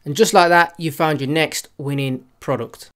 And just like that, you found your next winning product.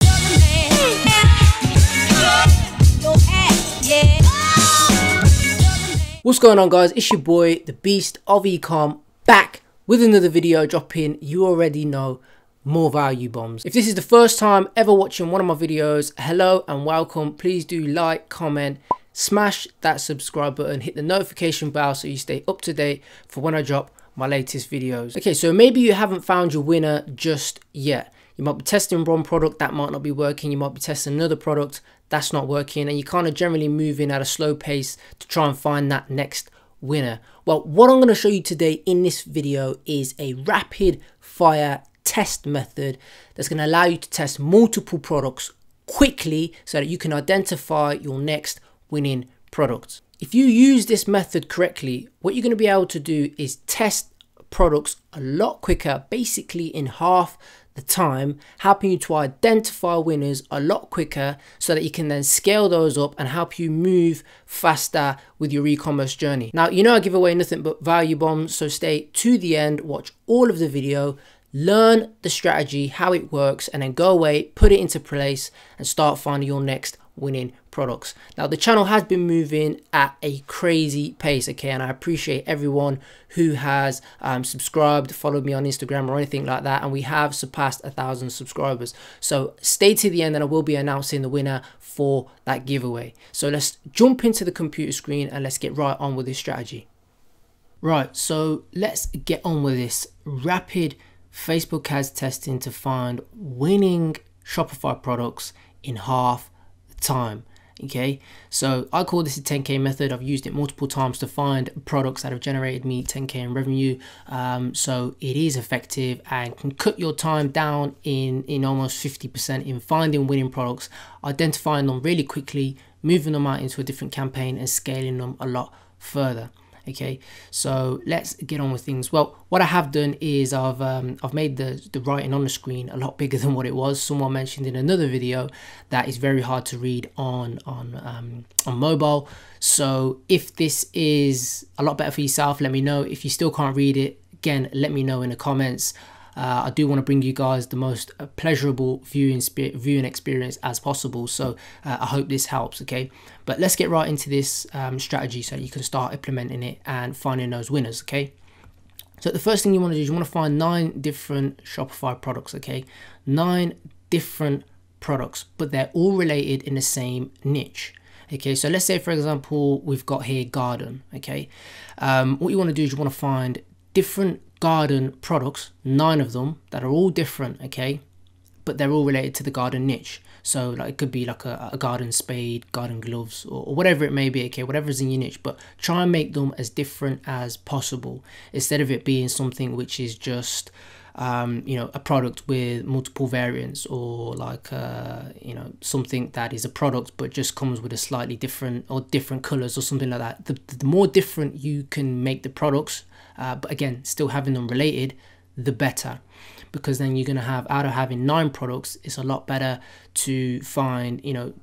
What's going on, guys? It's your boy, the Beast of Ecom, back with another video dropping, you already know, more value bombs. If this is the first time ever watching one of my videos, hello and welcome. Please do like, comment, smash that subscribe button, hit the notification bell so you stay up to date for when I drop my latest videos. Okay, so maybe you haven't found your winner just yet. You might be testing one product that might not be working. You might be testing another product that's not working, and you kind of generally moving at a slow pace to try and find that next winner. Well, what I'm going to show you today in this video is a rapid fire test method that's going to allow you to test multiple products quickly so that you can identify your next winning product. If you use this method correctly, what you're going to be able to do is test products a lot quicker, basically in half the time, helping you to identify winners a lot quicker so that you can then scale those up and help you move faster with your e-commerce journey. Now, you know I give away nothing but value bombs, so stay to the end, watch all of the video, learn the strategy, how it works, and then go away, put it into place and start finding your next winning products. Now, the channel has been moving at a crazy pace, okay, and I appreciate everyone who has subscribed, followed me on Instagram or anything like that, and we have surpassed 1,000 subscribers. So stay to the end and I will be announcing the winner for that giveaway. So let's jump into the computer screen and let's get right on with this strategy. Right, so let's get on with this rapid Facebook ads testing to find winning Shopify products in half the time. Okay, so I call this a 10K method. I've used it multiple times to find products that have generated me 10K in revenue. So it is effective and can cut your time down in almost 50% in finding winning products, identifying them really quickly, moving them out into a different campaign and scaling them a lot further. Okay, so let's get on with things. Well, what I have done is I've made the writing on the screen a lot bigger than what it was. Someone mentioned in another video that is very hard to read on mobile. So if this is a lot better for yourself, let me know. If you still can't read it, again, let me know in the comments. I do want to bring you guys the most pleasurable viewing experience as possible, so I hope this helps. Okay, but let's get right into this strategy so that you can start implementing it and finding those winners. Okay, so the first thing you want to do is you want to find 9 different Shopify products. Okay, 9 different products, but they're all related in the same niche. Okay, so let's say for example we've got here garden. Okay, what you want to do is you want to find different garden products, 9 of them, that are all different, okay, but they're all related to the garden niche. So like it could be like a garden spade, garden gloves, or whatever it may be, okay, whatever's in your niche, but try and make them as different as possible instead of it being something which is just you know, a product with multiple variants, or like you know, something that is a product but just comes with a slightly different or different colors or something like that. The more different you can make the products, but again still having them related, the better, because then you're going to have, out of having 9 products, it's a lot better to find, you know,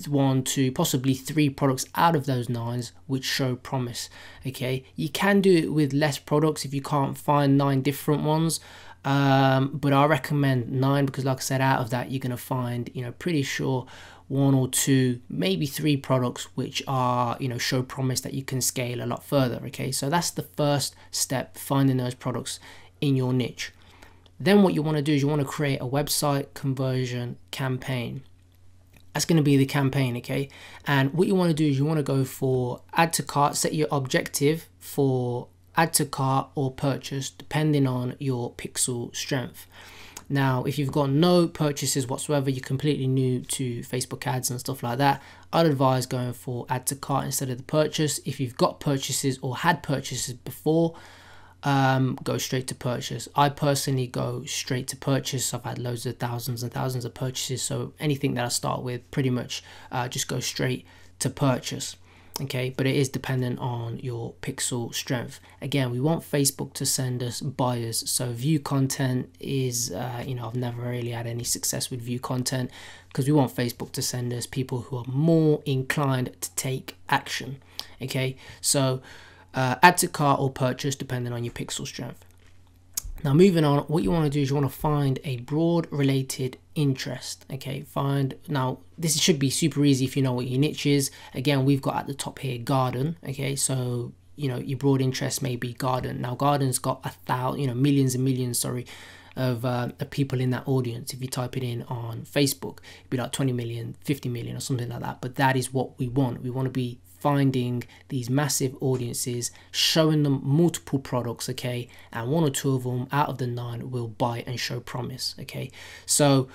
1, 2, possibly 3 products out of those 9s which show promise. Okay, you can do it with less products if you can't find 9 different ones, but I recommend 9 because, like I said, out of that you're going to find, you know, pretty sure 1 or 2, maybe 3 products which are, you know, show promise that you can scale a lot further. Okay, so that's the first step, finding those products in your niche. Then what you want to do is you want to create a website conversion campaign. That's going to be the campaign. Okay, and what you want to do is you want to go for add to cart, set your objective for add to cart or purchase depending on your pixel strength. Now, if you've got no purchases whatsoever, you're completely new to Facebook ads and stuff like that, I'd advise going for add to cart instead of the purchase. If you've got purchases or had purchases before, go straight to purchase. I personally go straight to purchase. I've had loads of thousands and thousands of purchases, so anything that I start with pretty much just go straight to purchase. Okay, but it is dependent on your pixel strength. Again, we want Facebook to send us buyers, so view content is you know, I've never really had any success with view content because we want Facebook to send us people who are more inclined to take action. Okay, so add to cart or purchase depending on your pixel strength. Now moving on, what you want to do is you want to find a broad related interest. Okay, now this should be super easy if you know what your niche is. Again, we've got at the top here garden. Okay, so you know your broad interest may be garden. Now garden's got millions and millions, sorry, of people in that audience. If you type it in on Facebook, it'd be like 20 million, 50 million or something like that. But that is what we want. We want to be finding these massive audiences, showing them multiple products, okay, and 1 or 2 of them out of the 9 will buy and show promise. Okay, so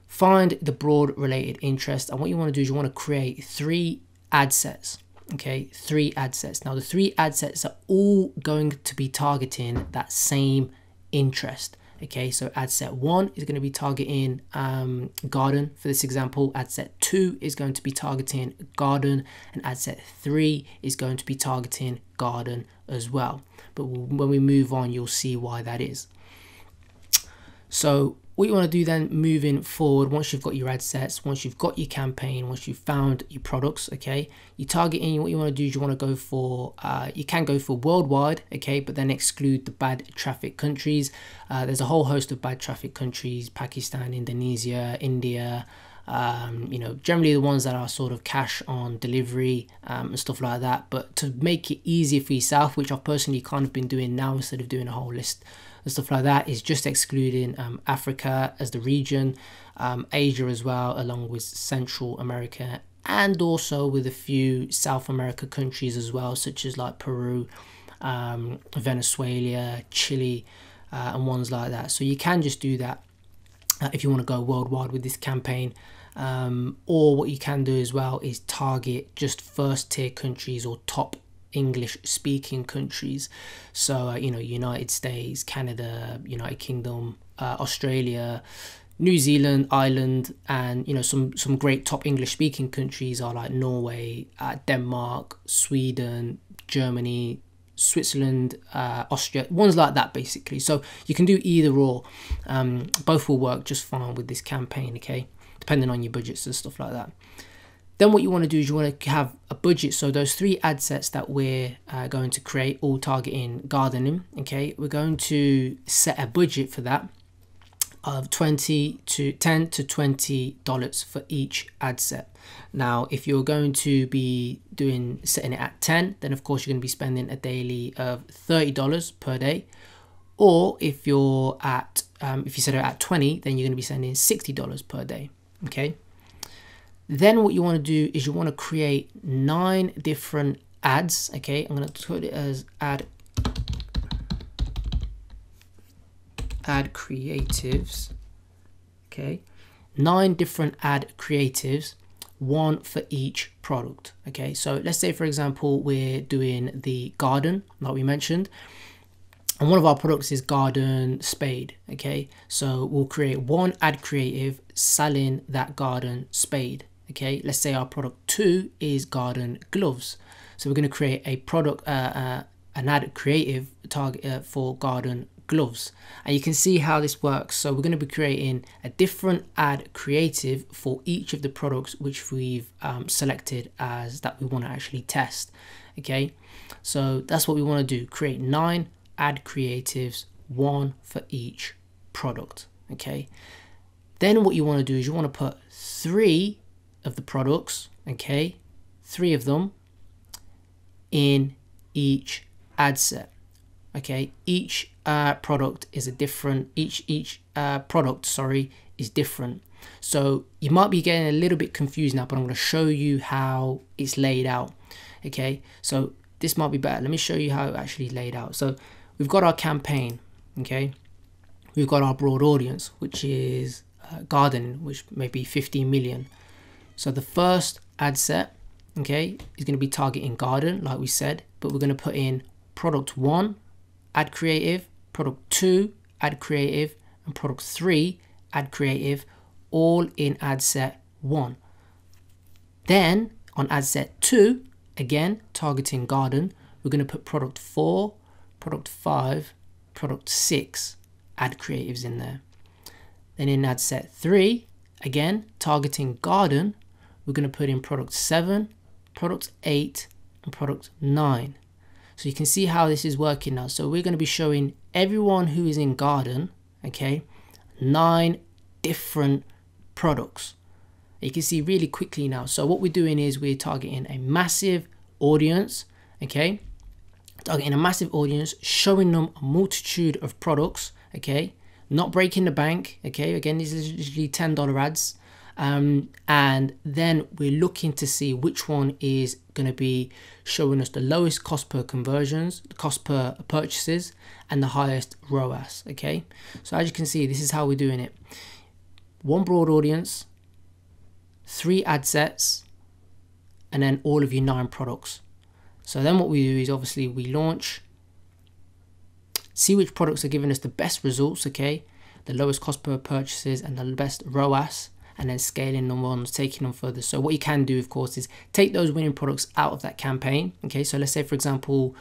find the broad related interest, and what you want to do is you want to create 3 ad sets. Okay, 3 ad sets. Now the 3 ad sets are all going to be targeting that same interest. Okay, so ad set 1 is going to be targeting garden for this example. Ad set 2 is going to be targeting garden, and ad set 3 is going to be targeting garden as well. But when we move on, you'll see why that is. So what you want to do then moving forward, once you've got your ad sets, once you've got your campaign, once you've found your products, okay, you targeting, what you want to do is you want to go for, you can go for worldwide, okay, but then exclude the bad traffic countries. There's a whole host of bad traffic countries: Pakistan, Indonesia, India, you know, generally the ones that are sort of cash on delivery and stuff like that. But to make it easier for yourself, which I've personally kind of been doing now instead of doing a whole list and stuff like that, is just excluding Africa as the region, Asia as well, along with Central America, and also with a few South America countries as well, such as like Peru, Venezuela, Chile, and ones like that. So you can just do that if you want to go worldwide with this campaign. Or what you can do as well is target just first tier countries or top English speaking countries. So you know, United States, Canada, United Kingdom, Australia, New Zealand, Ireland, and you know, some great top English speaking countries are like Norway, Denmark, Sweden, Germany, Switzerland, Austria, ones like that basically. So you can do either or. Both will work just fine with this campaign, okay, depending on your budgets and stuff like that. Then what you want to do is you want to have a budget. So those 3 ad sets that we're going to create, all targeting gardening, okay, we're going to set a budget for that of $10 to $20 for each ad set. Now if you're going to be setting it at 10, then of course you're going to be spending a daily of $30 per day. Or if you're at if you set it at 20, then you're going to be spending $60 per day. Okay, then what you want to do is you want to create 9 different ads. Okay, I'm going to put it as ad creatives. Okay, 9 different ad creatives, 1 for each product. Okay, so let's say for example we're doing the garden like we mentioned, and one of our products is garden spade. Okay, so we'll create 1 ad creative selling that garden spade. Okay, let's say our product 2 is garden gloves, so we're going to create a product an ad creative target for garden gloves. And you can see how this works. So we're going to be creating a different ad creative for each of the products which we've selected as that we want to actually test. Okay, so that's what we want to do: create 9 ad creatives, 1 for each product. Okay, then what you want to do is you want to put 3 of the products, okay, 3 of them in each ad set. Okay, each product is a different, each product, sorry, is different. So you might be getting a little bit confused now, but I'm going to show you how it's laid out. Okay, so this might be better. Let me show you how it actually laid out. So we've got our campaign, okay, we've got our broad audience, which is gardening, which may be 15 million. So the first ad set, okay, is going to be targeting garden like we said, but we're going to put in product 1 ad creative, product 2 ad creative, and product 3 ad creative, all in ad set 1. Then on ad set 2, again targeting garden, we're going to put product 4, product 5, product 6 ad creatives in there. Then in ad set 3, again targeting garden, we're going to put in product 7, product 8, and product 9. So you can see how this is working now. So we're going to be showing everyone who is in garden, okay, 9 different products. You can see really quickly now. So what we're doing is we're targeting a massive audience, okay, targeting a massive audience, showing them a multitude of products, okay, not breaking the bank, okay, again, these are usually $10 ads, and then we're looking to see which one is going to be showing us the lowest cost per conversions, the cost per purchases, and the highest ROAS, okay. So as you can see, this is how we're doing it. 1 broad audience, 3 ad sets, and then all of your 9 products. So then what we do is obviously we launch, see which products are giving us the best results, okay, the lowest cost per purchases and the best ROAS, and then scaling them on, taking them further. So what you can do, of course, is take those winning products out of that campaign, okay. So let's say, for example,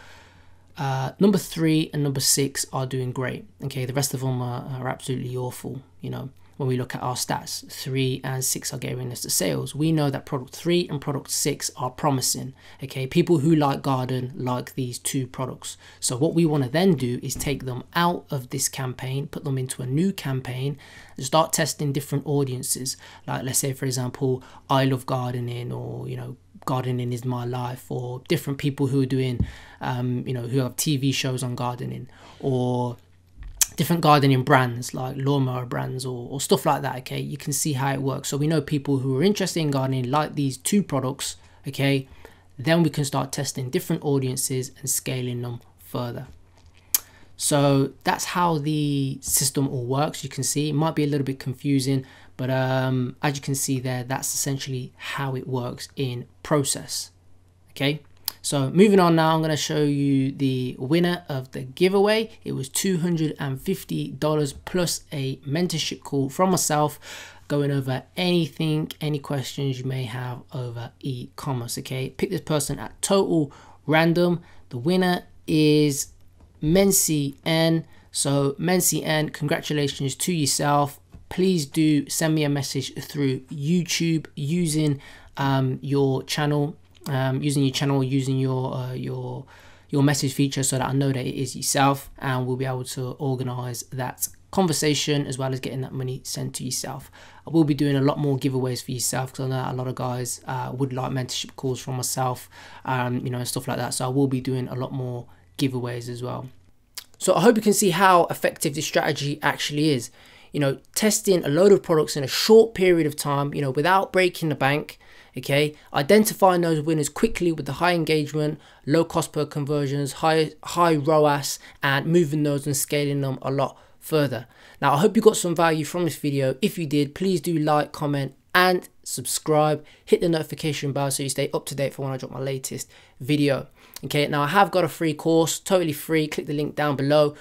number 3 and number 6 are doing great, okay, the rest of them are absolutely awful, you know. When we look at our stats, 3 and 6 are giving us the sales. We know that product 3 and product 6 are promising, okay. People who like garden like these 2 products. So what we want to then do is take them out of this campaign, put them into a new campaign, and start testing different audiences. Like, let's say, for example, I love gardening, or, you know, gardening is my life, or different people who are doing, you know, who have TV shows on gardening, or different gardening brands like lawnmower brands, or stuff like that, okay. You can see how it works. So we know people who are interested in gardening like these 2 products, okay. Then we can start testing different audiences and scaling them further. So that's how the system all works. You can see it might be a little bit confusing, but as you can see there, that's essentially how it works in process, okay. So moving on now, I'm going to show you the winner of the giveaway. It was $250 plus a mentorship call from myself, going over anything, any questions you may have over e-commerce, okay. Pick this person at total random. The winner is Mency N. So Mency N, congratulations to yourself. Please do send me a message through YouTube using your channel. Using your message feature, so that I know that it is yourself, and we'll be able to organize that conversation as well as getting that money sent to yourself. I will be doing a lot more giveaways for yourself, because I know a lot of guys would like mentorship calls from myself, you know, and stuff like that. So I will be doing a lot more giveaways as well. So I hope you can see how effective this strategy actually is. You know, testing a load of products in a short period of time, you know, without breaking the bank, okay, identifying those winners quickly with the high engagement, low cost per conversions, high ROAS, and moving those and scaling them a lot further. Now, I hope you got some value from this video. If you did, please do like, comment, and subscribe. Hit the notification bell so you stay up to date for when I drop my latest video. Okay, now I have got a free course, totally free. Click the link down below.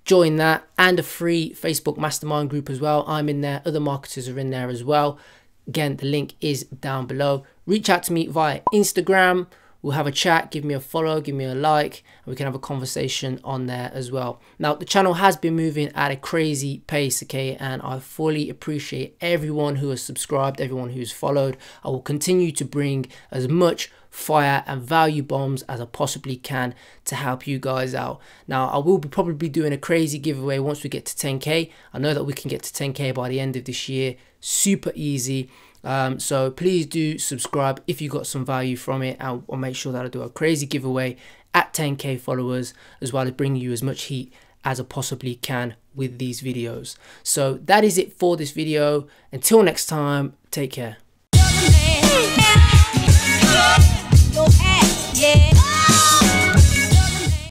Join that, and a free Facebook mastermind group as well. I'm in there, other marketers are in there as well. Again, the link is down below. Reach out to me via Instagram. We'll have a chat, give me a follow, give me a like, and we can have a conversation on there as well. Now, the channel has been moving at a crazy pace, okay, and I fully appreciate everyone who has subscribed, everyone who's followed. I will continue to bring as much fire and value bombs as I possibly can to help you guys out. Now, I will be probably doing a crazy giveaway once we get to 10K. I know that we can get to 10K by the end of this year. Super easy. So please do subscribe if you got some value from it. I'll make sure that I do a crazy giveaway at 10K followers, as well as bring you as much heat as I possibly can with these videos. So that is it for this video. Until next time, take care.